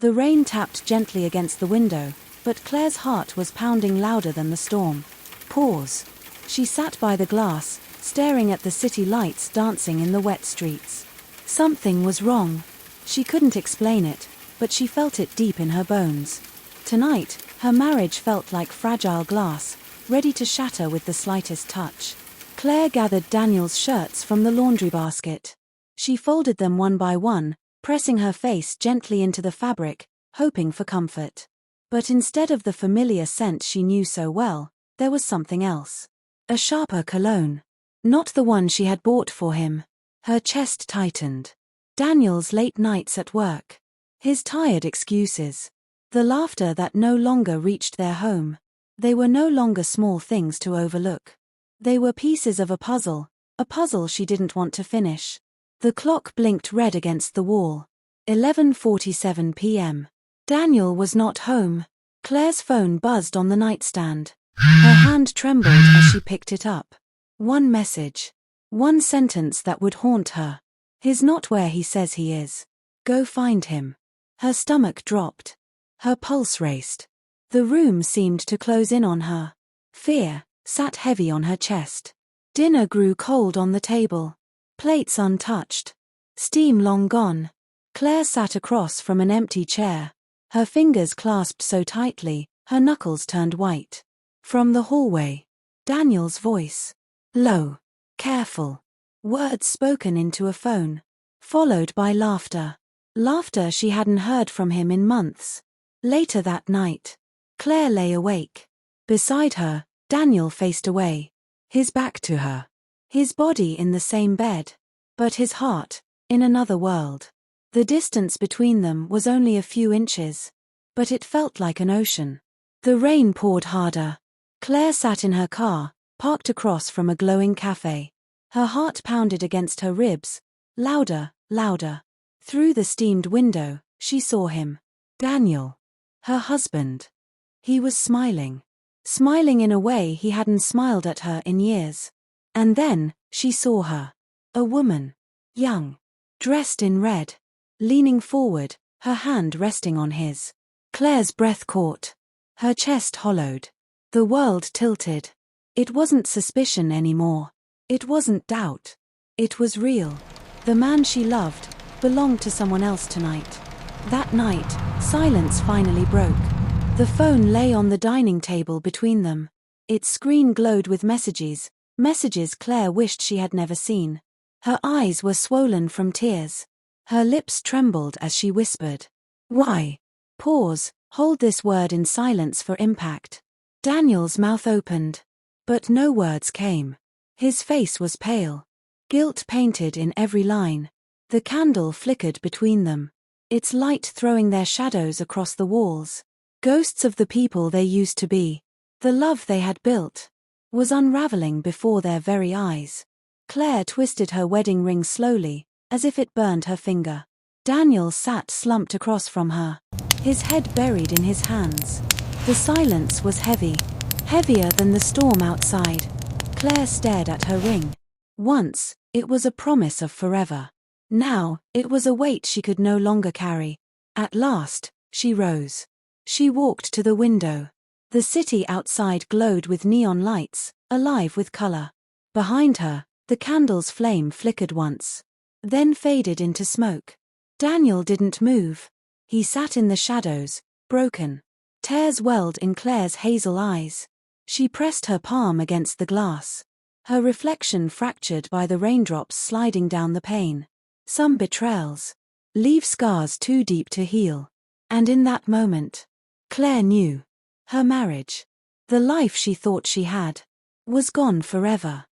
The rain tapped gently against the window, but Claire's heart was pounding louder than the storm. Pause. She sat by the glass, staring at the city lights dancing in the wet streets. Something was wrong. She couldn't explain it, but she felt it deep in her bones. Tonight, her marriage felt like fragile glass, ready to shatter with the slightest touch. Claire gathered Daniel's shirts from the laundry basket. She folded them one by one, pressing her face gently into the fabric, hoping for comfort. But instead of the familiar scent she knew so well, there was something else. A sharper cologne. Not the one she had bought for him. Her chest tightened. Daniel's late nights at work. His tired excuses. The laughter that no longer reached their home. They were no longer small things to overlook. They were pieces of a puzzle she didn't want to finish. The clock blinked red against the wall. 11:47 p.m. Daniel was not home. Claire's phone buzzed on the nightstand. Her hand trembled as she picked it up. One message. One sentence that would haunt her. He's not where he says he is. Go find him. Her stomach dropped. Her pulse raced. The room seemed to close in on her. Fear sat heavy on her chest. Dinner grew cold on the table. Plates untouched. Steam long gone. Claire sat across from an empty chair. Her fingers clasped so tightly, her knuckles turned white. From the hallway. Daniel's voice. Low. Careful. Words spoken into a phone. Followed by laughter. Laughter she hadn't heard from him in months. Later that night. Claire lay awake. Beside her, Daniel faced away. His back to her. His body in the same bed. But his heart, in another world. The distance between them was only a few inches. But it felt like an ocean. The rain poured harder. Claire sat in her car, parked across from a glowing cafe. Her heart pounded against her ribs. Louder, louder. Through the steamed window, she saw him. Daniel. Her husband. He was smiling. Smiling in a way he hadn't smiled at her in years. And then, she saw her. A woman. Young. Dressed in red. Leaning forward, her hand resting on his. Claire's breath caught. Her chest hollowed. The world tilted. It wasn't suspicion anymore. It wasn't doubt. It was real. The man she loved belonged to someone else tonight. That night, silence finally broke. The phone lay on the dining table between them. Its screen glowed with messages Claire wished she had never seen. Her eyes were swollen from tears. Her lips trembled as she whispered. Why? Pause, hold this word in silence for impact. Daniel's mouth opened. But no words came. His face was pale. Guilt painted in every line. The candle flickered between them. Its light throwing their shadows across the walls. Ghosts of the people they used to be. The love they had built. Was unraveling before their very eyes. Claire twisted her wedding ring slowly, as if it burned her finger. Daniel sat slumped across from her. His head buried in his hands. The silence was heavy. Heavier than the storm outside. Claire stared at her ring. Once, it was a promise of forever. Now, it was a weight she could no longer carry. At last, she rose. She walked to the window. The city outside glowed with neon lights, alive with color. Behind her, the candle's flame flickered once. Then faded into smoke. Daniel didn't move. He sat in the shadows, broken. Tears welled in Claire's hazel eyes. She pressed her palm against the glass. Her reflection fractured by the raindrops sliding down the pane. Some betrayals leave scars too deep to heal. And in that moment, Claire knew. Her marriage, the life she thought she had, was gone forever.